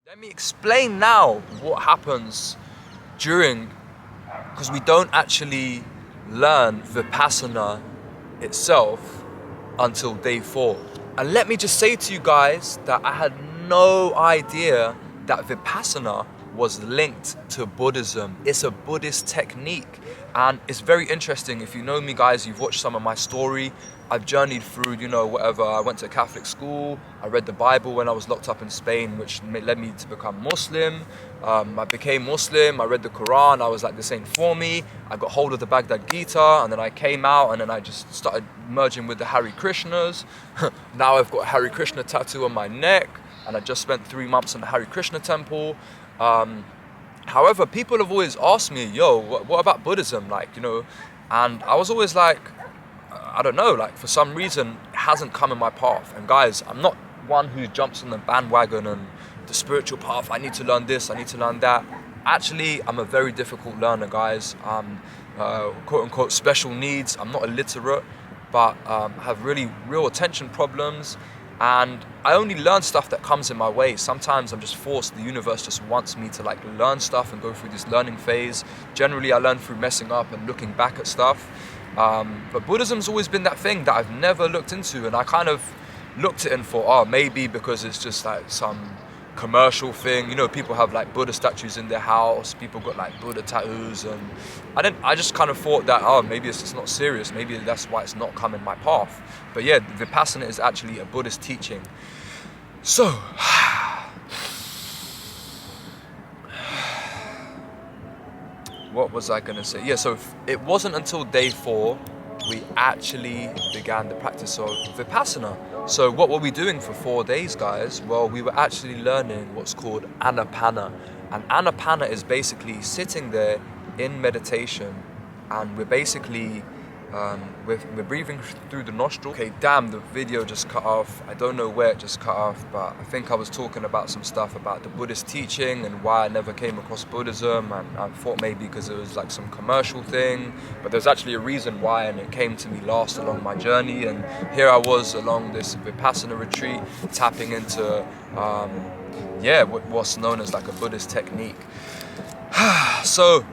Let me explain now what happens during, because we don't actually learn Vipassana itself until day 4. And let me just say to you guys that I had no idea that Vipassana was linked to Buddhism. It's a Buddhist technique, and it's very interesting. If you know me, guys, you've watched some of my story. I've journeyed through, whatever. I went to a Catholic school. I read the Bible when I was locked up in Spain, which led me to become Muslim. I became Muslim. I read the Quran. I was like, this ain't for me. I got hold of the Baghdad Gita, and then I came out, and then I just started merging with the Hare Krishnas. Now I've got a Hare Krishna tattoo on my neck, and I just spent 3 months in the Hare Krishna temple. However, people have always asked me, yo, what about Buddhism? And I was always like, I don't know, for some reason, it hasn't come in my path. And guys, I'm not one who jumps on the bandwagon and the spiritual path, I need to learn this, I need to learn that. Actually, I'm a very difficult learner, guys. I'm quote unquote special needs. I'm not illiterate, but have really real attention problems. And I only learn stuff that comes in my way. Sometimes I'm just forced, the universe just wants me to learn stuff and go through this learning phase. Generally, I learn through messing up and looking back at stuff. But Buddhism's always been that thing that I've never looked into, and I kind of looked at it and thought, oh, maybe because it's just some commercial thing. People have Buddha statues in their house, people got Buddha tattoos, and I just kind of thought that, oh, maybe it's just not serious, maybe that's why it's not come in my path. But yeah, Vipassana is actually a Buddhist teaching. So what was I gonna say? Yeah, so it wasn't until day 4 we actually began the practice of Vipassana. So what were we doing for 4 days, guys? Well, we were actually learning what's called Anapana. And Anapana is basically sitting there in meditation, and we're basically we're breathing through the nostril. Okay, damn, the video just cut off. I don't know where it just cut off, but I think I was talking about some stuff about the Buddhist teaching and why I never came across Buddhism, and I thought maybe because it was some commercial thing, but there's actually a reason why, and it came to me last along my journey. And here I was along this Vipassana retreat, tapping into what's known as a Buddhist technique. So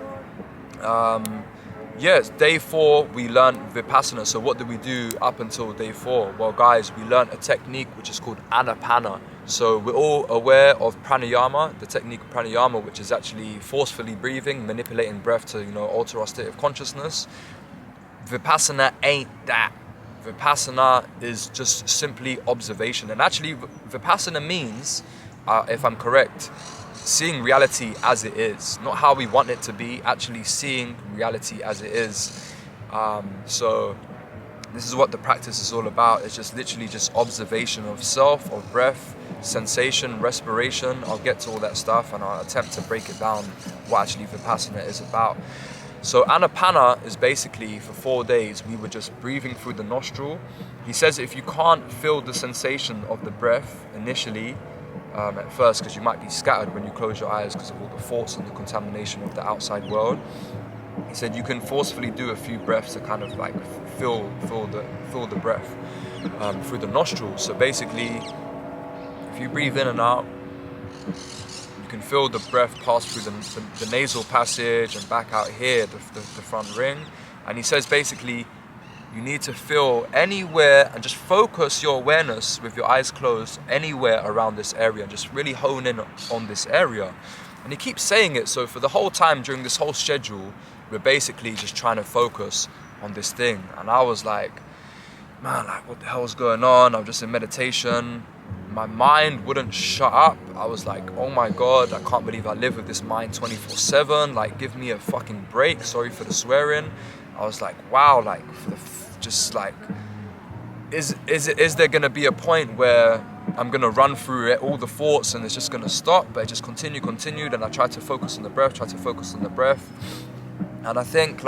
yes, day 4 we learned Vipassana. So what did we do up until day 4? Well, guys, we learned a technique which is called Anapana. So we're all aware of pranayama, the technique of pranayama, which is actually forcefully breathing, manipulating breath to alter our state of consciousness. Vipassana ain't that. Vipassana is just simply observation. And actually, Vipassana means, if I'm correct, seeing reality as it is, not how we want it to be, actually seeing reality as it is. So this is what the practice is all about. It's just literally just observation of self, of breath, sensation, respiration. I'll get to all that stuff and I'll attempt to break it down what actually Vipassana is about. So Anapana is basically, for 4 days, we were just breathing through the nostril. He says if you can't feel the sensation of the breath initially, at first, because you might be scattered when you close your eyes because of all the thoughts and the contamination of the outside world. He said you can forcefully do a few breaths to kind of feel the breath through the nostrils. So basically, if you breathe in and out, you can feel the breath pass through the nasal passage and back out here, the front ring. And he says basically, you need to feel anywhere and just focus your awareness with your eyes closed anywhere around this area and just really hone in on this area. And he keeps saying it, so for the whole time during this whole schedule, we're basically just trying to focus on this thing. And I was like, man, what the hell is going on? I'm just in meditation. My mind wouldn't shut up. I was like, oh my God, I can't believe I live with this mind 24/7. Give me a fucking break. Sorry for the swearing. I was like, wow, is there gonna be a point where I'm gonna run through it, all the thoughts, and it's just gonna stop? But it just continued, and I tried to focus on the breath, and I think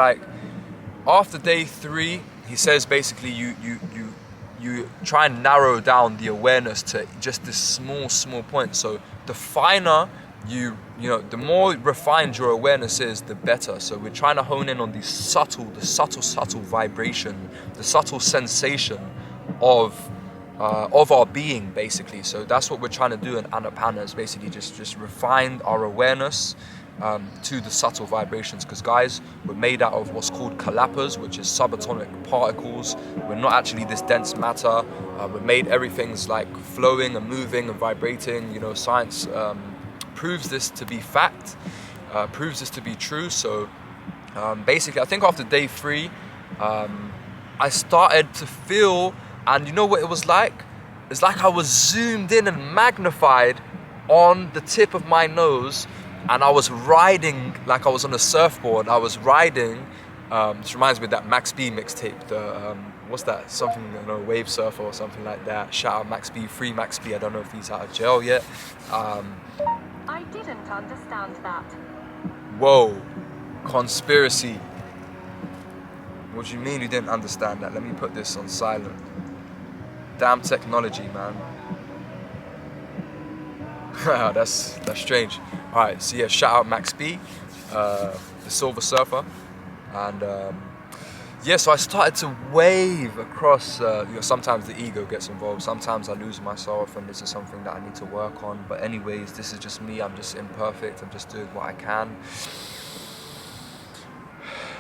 after day 3, he says basically you try and narrow down the awareness to just this small point. So the finer the more refined your awareness is, the better. So we're trying to hone in on the subtle vibration, the subtle sensation of of our being, basically. So that's what we're trying to do in Anapana, is basically just refine our awareness to the subtle vibrations, because guys, we're made out of what's called kalapas, which is subatomic particles. We're not actually this dense matter. We're made, everything's like flowing and moving and vibrating. You know, science proves this to be fact, proves this to be true. So basically, I think after day 3, I started to feel, and you know what it was like? It's like I was zoomed in and magnified on the tip of my nose, and I was riding like I was on a surfboard. I was riding, this reminds me of that Max B mixtape, the, what's that, something, you know, Wave Surfer or something like that. Shout out Max B, free Max B, I don't know if he's out of jail yet. I didn't understand that. Whoa, conspiracy. What do you mean you didn't understand that? Let me put this on silent. Damn technology, man. that's strange. All right, so yeah, shout out Max B, the Silver Surfer, and yeah, so I started to wave across. You know, sometimes the ego gets involved. Sometimes I lose myself, and this is something that I need to work on. But anyways, this is just me. I'm just imperfect. I'm just doing what I can.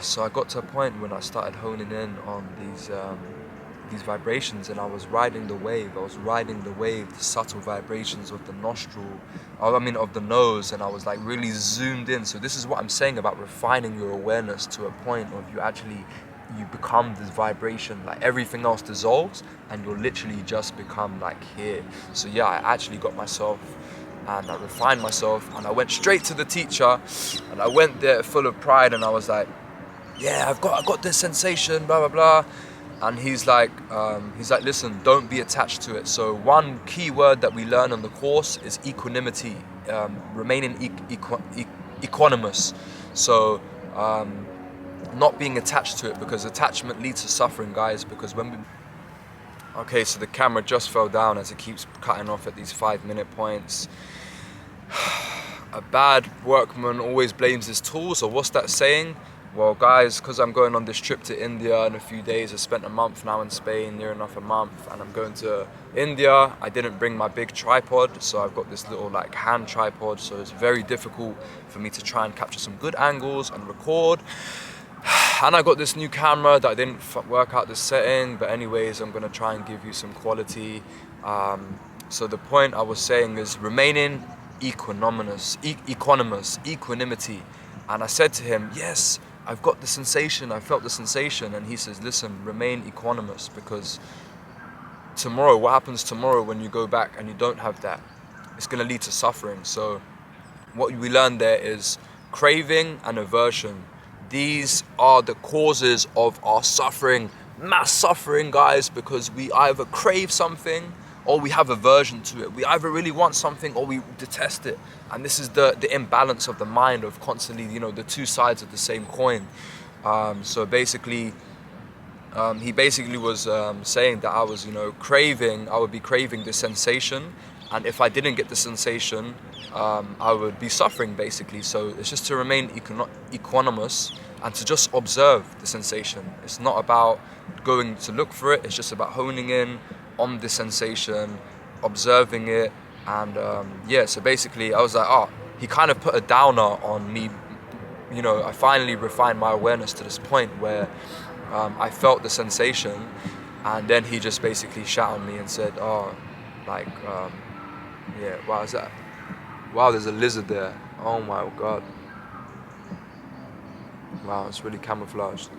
So I got to a point when I started honing in on these vibrations, and I was riding the wave. I was riding the wave, the subtle vibrations of the nostril, of the nose, and I was like really zoomed in. So this is what I'm saying about refining your awareness to a point of you become this vibration, like everything else dissolves, and you'll literally just become like here. So yeah, I actually got myself, and I refined myself, and I went straight to the teacher, and I went there full of pride, and I was like, yeah, I've got this sensation, blah blah blah. And he's like, listen, don't be attached to it. So one key word that we learn on the course is equanimity, remaining equanimous. So not being attached to it, because attachment leads to suffering, guys. Because when we... Okay, so the camera just fell down as it keeps cutting off at these 5-minute points. A bad workman always blames his tools, or what's that saying? Well, guys, because I'm going on this trip to India in a few days. I spent a month now in Spain, near enough a month, and I'm going to India. I didn't bring my big tripod, so I've got this little like hand tripod, so it's very difficult for me to try and capture some good angles and record. And I got this new camera that I didn't work out the setting, but anyways, I'm gonna try and give you some quality. So the point I was saying is remaining equanimous, equanimity. And I said to him, yes, I've got the sensation, I felt the sensation. And he says, listen, remain equanimous, because tomorrow, what happens tomorrow when you go back and you don't have that? It's gonna lead to suffering. So what we learned there is craving and aversion. These are the causes of our suffering, mass suffering, guys, because we either crave something or we have aversion to it. We either really want something or we detest it. And this is the imbalance of the mind, of constantly, you know, the two sides of the same coin. So basically, he basically was saying that I was, you know, I would be craving the sensation. And if I didn't get the sensation, I would be suffering, basically. So it's just to remain equanimous and to just observe the sensation. It's not about going to look for it. It's just about honing in on the sensation, observing it. And yeah, so basically I was like, oh, he kind of put a downer on me. You know, I finally refined my awareness to this point where I felt the sensation, and then he just basically shouted me and said, oh, like, yeah, wow, is that? Wow, there's a lizard there. Oh my God. Wow, it's really camouflaged.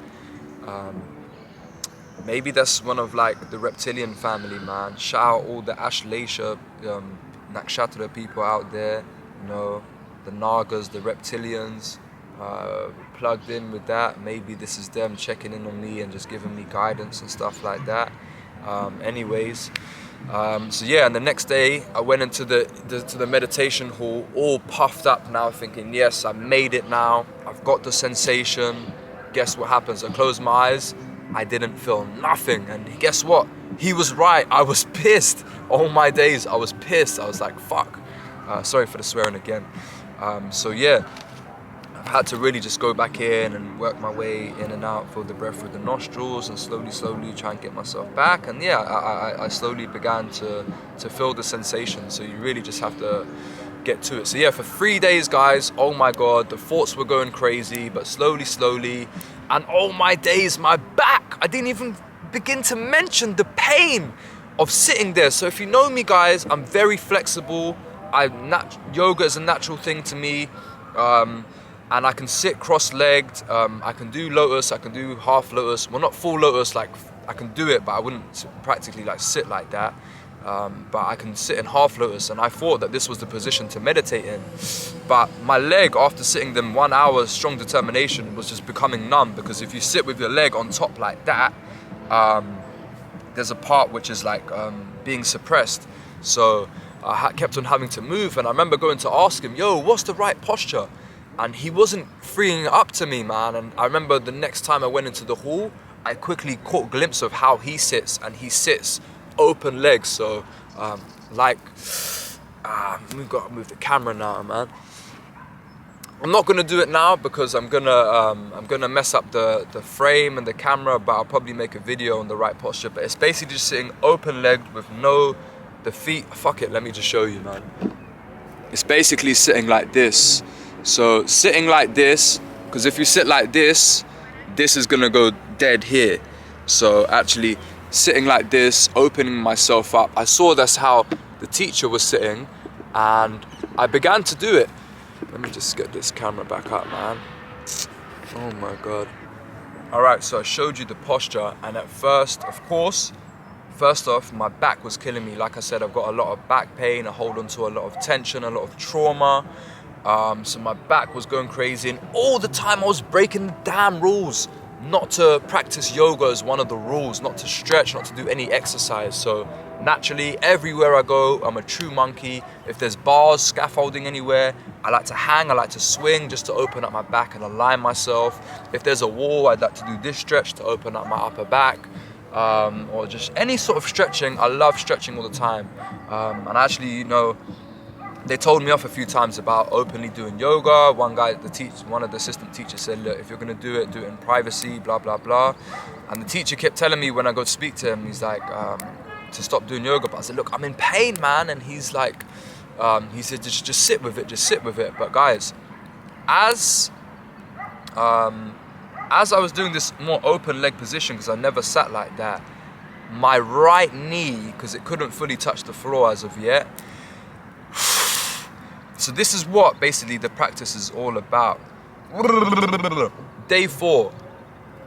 Maybe that's one of like the reptilian family, man. Shout out all the Ashlesha, Nakshatra people out there. You know, the Nagas, the reptilians. Plugged in with that. Maybe this is them checking in on me and just giving me guidance and stuff like that. Anyways. So yeah, and the next day I went into the meditation hall, all puffed up now, thinking, yes, I made it now. I've got the sensation. Guess what happens? I closed my eyes. I didn't feel nothing. And guess what? He was right. I was pissed. All my days, I was pissed. I was like, fuck. Sorry for the swearing again. So yeah, I had to really just go back in and work my way in and out, feel the breath through the nostrils, and slowly try and get myself back. And yeah, I slowly began to feel the sensation. So you really just have to get to it. So yeah, for 3 days, guys, oh my God, the thoughts were going crazy, but slowly, and oh my days, my back, I didn't even begin to mention the pain of sitting there. So if you know me, guys, I'm very flexible. Yoga is a natural thing to me. And I can sit cross-legged, I can do lotus, I can do half lotus. Well, not full lotus, like I can do it, but I wouldn't practically like sit like that. But I can sit in half lotus, and I thought that this was the position to meditate in. But my leg, after sitting them 1 hour, strong determination, was just becoming numb, because if you sit with your leg on top like that, there's a part which is like being suppressed. So I kept on having to move, and I remember going to ask him, yo, what's the right posture? And he wasn't freeing it up to me, man. And I remember the next time I went into the hall, I quickly caught a glimpse of how he sits, and he sits open legs. So we've got to move the camera now, man. I'm not gonna do it now because I'm gonna mess up the frame and the camera, but I'll probably make a video on the right posture. But it's basically just sitting open-legged with the feet. Fuck it, let me just show you, man. It's basically sitting like this. So sitting like this, because if you sit like this is gonna go dead here. So actually sitting like this, opening myself up. I saw that's how the teacher was sitting, and I began to do it. Let me just get this camera back up, man. Oh my God. All right, so I showed you the posture, and at first, of course, first off, my back was killing me. Like I said, I've got a lot of back pain. I hold on to a lot of tension, a lot of trauma. So my back was going crazy, and all the time I was breaking the damn rules. Not to practice yoga is one of the rules, not to stretch, not to do any exercise. So naturally, everywhere I go, I'm a true monkey. If there's bars, scaffolding anywhere, I like to hang, I like to swing just to open up my back and align myself. If there's a wall, I'd like to do this stretch to open up my upper back. Or just any sort of stretching. I love stretching all the time. And actually, you know, they told me off a few times about openly doing yoga. One of the assistant teachers said, look, if you're gonna do it in privacy, blah, blah, blah. And the teacher kept telling me when I go to speak to him, he's like, to stop doing yoga. But I said, look, I'm in pain, man. And he's like, he said, just sit with it, just sit with it. But guys, as I was doing this more open leg position, because I never sat like that, my right knee, because it couldn't fully touch the floor as of yet. So this is what basically the practice is all about. Day 4,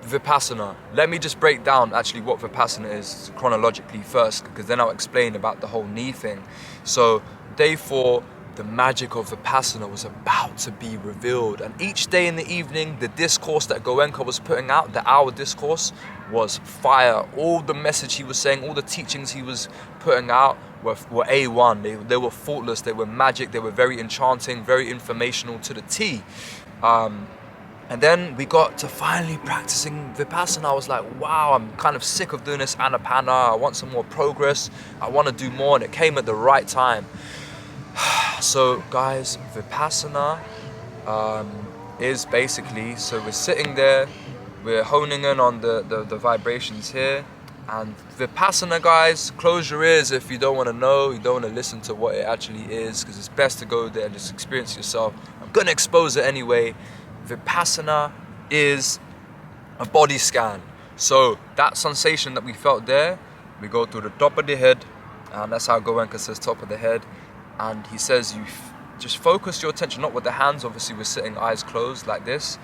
Vipassana. Let me just break down actually what Vipassana is chronologically first, because then I'll explain about the whole knee thing. So day 4, the magic of Vipassana was about to be revealed. And each day in the evening, the discourse that Goenka was putting out, the hour discourse, was fire. All the message he was saying, all the teachings he was putting out were A1. They were faultless, they were magic, they were very enchanting, very informational to the T. And then we got to finally practicing Vipassana. I was like, wow, I'm kind of sick of doing this Anapana. I want some more progress. I want to do more, and it came at the right time. So guys, Vipassana is basically, so we're sitting there, we're honing in on the vibrations here. And Vipassana, guys, close your ears if you don't want to know, you don't want to listen to what it actually is, because it's best to go there and just experience it yourself. I'm going to expose it anyway. Vipassana is a body scan. So that sensation that we felt there, we go through the top of the head, and that's how Goenka says top of the head. And he says you just focus your attention, not with the hands, obviously we're sitting eyes closed like this.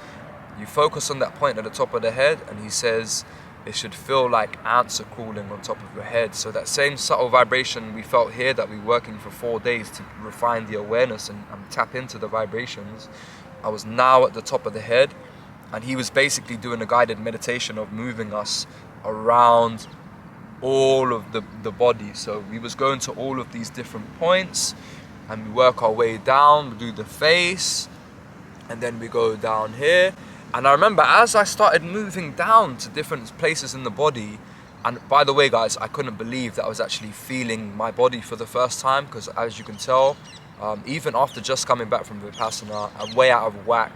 You focus on that point at the top of the head, and he says it should feel like ants are crawling on top of your head. So that same subtle vibration we felt here that we're working for 4 days to refine the awareness and tap into the vibrations, I was now at the top of the head, and he was basically doing a guided meditation of moving us around all of the body. So we was going to all of these different points, and we work our way down, we do the face, and then we go down here. And I remember as I started moving down to different places in the body, and by the way guys, I couldn't believe that I was actually feeling my body for the first time, because as you can tell, even after just coming back from Vipassana, I'm way out of whack.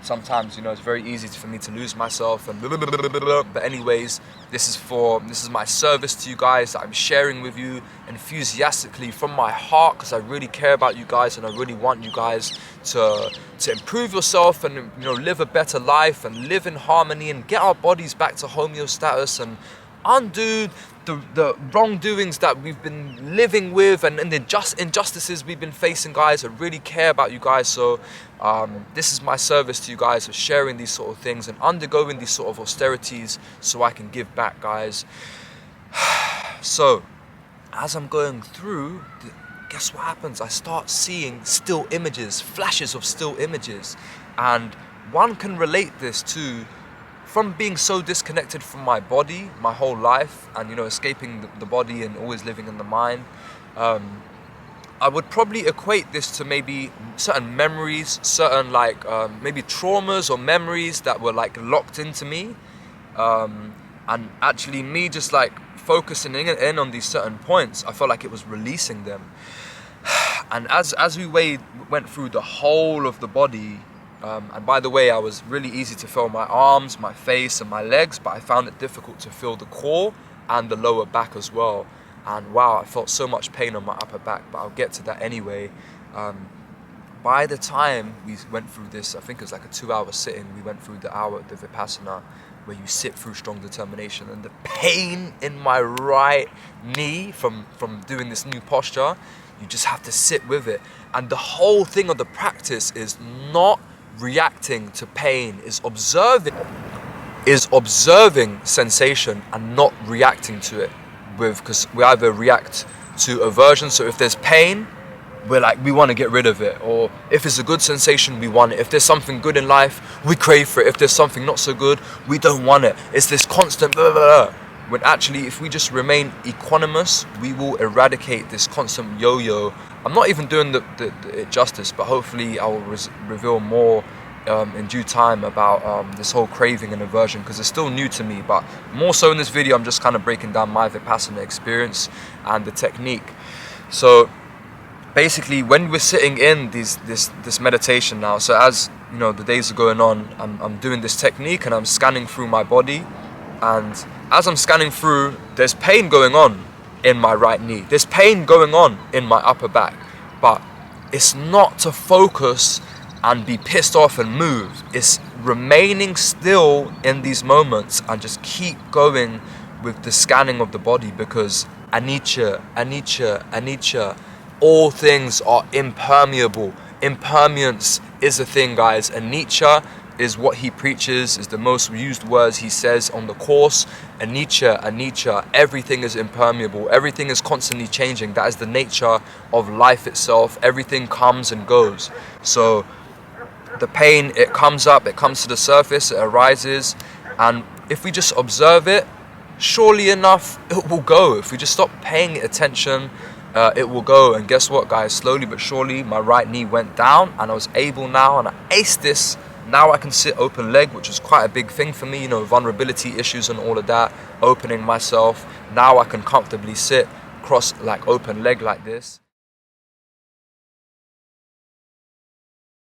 Sometimes, you know, it's very easy for me to lose myself and but anyways, this is my service to you guys that I'm sharing with you enthusiastically from my heart, because I really care about you guys and I really want you guys to improve yourself and, you know, live a better life and live in harmony and get our bodies back to homeostasis and undo the wrongdoings that we've been living with and the injustices we've been facing, guys. I really care about you guys, so this is my service to you guys of sharing these sort of things and undergoing these sort of austerities so I can give back, guys. So as I'm going through, guess what happens? I start seeing still images, flashes of still images, and one can relate this to from being so disconnected from my body my whole life and, you know, escaping the body and always living in the mind. I would probably equate this to maybe certain memories, certain like maybe traumas or memories that were like locked into me, and actually me just like focusing in on these certain points, I felt like it was releasing them. And as we went through the whole of the body, and by the way, I was really easy to feel my arms, my face and my legs, but I found it difficult to feel the core and the lower back as well. And wow, I felt so much pain on my upper back, but I'll get to that anyway. By the time we went through this, I think it was like a 2-hour sitting, we went through the hour of the Vipassana, where you sit through strong determination, and the pain in my right knee from doing this new posture, you just have to sit with it. And the whole thing of the practice is not reacting to pain, is observing sensation and not reacting to it, because we either react to aversion, so if there's pain, we're like, we want to get rid of it, or if it's a good sensation, we want it. If there's something good in life, we crave for it. If there's something not so good, we don't want it. It's this constant blah, blah, blah. When actually, if we just remain equanimous, we will eradicate this constant yo-yo. I'm not even doing it justice, but hopefully I will reveal more in due time about this whole craving and aversion, because it's still new to me. But more so in this video, I'm just kind of breaking down my Vipassana experience and the technique. So basically, when we're sitting in this meditation now, so as you know, the days are going on, I'm doing this technique and I'm scanning through my body, and as I'm scanning through, there's pain going on in my right knee, there's pain going on in my upper back, but it's not to focus and be pissed off and move. It's remaining still in these moments and just keep going with the scanning of the body, because anicca, anicca, anicca, all things are impermeable. Impermanence is a thing, guys. Anicca is what he preaches, is the most used words he says on the course. Anicca, anicca, everything is impermeable, everything is constantly changing. That is the nature of life itself. Everything comes and goes. So the pain, it comes up, it comes to the surface, it arises, and if we just observe it, surely enough it will go. If we just stop paying attention, it will go. And guess what, guys? Slowly but surely my right knee went down and I was able now, and I aced this. Now I can sit open leg, which is quite a big thing for me, you know, vulnerability issues and all of that, opening myself. Now I can comfortably sit cross, like open leg like this.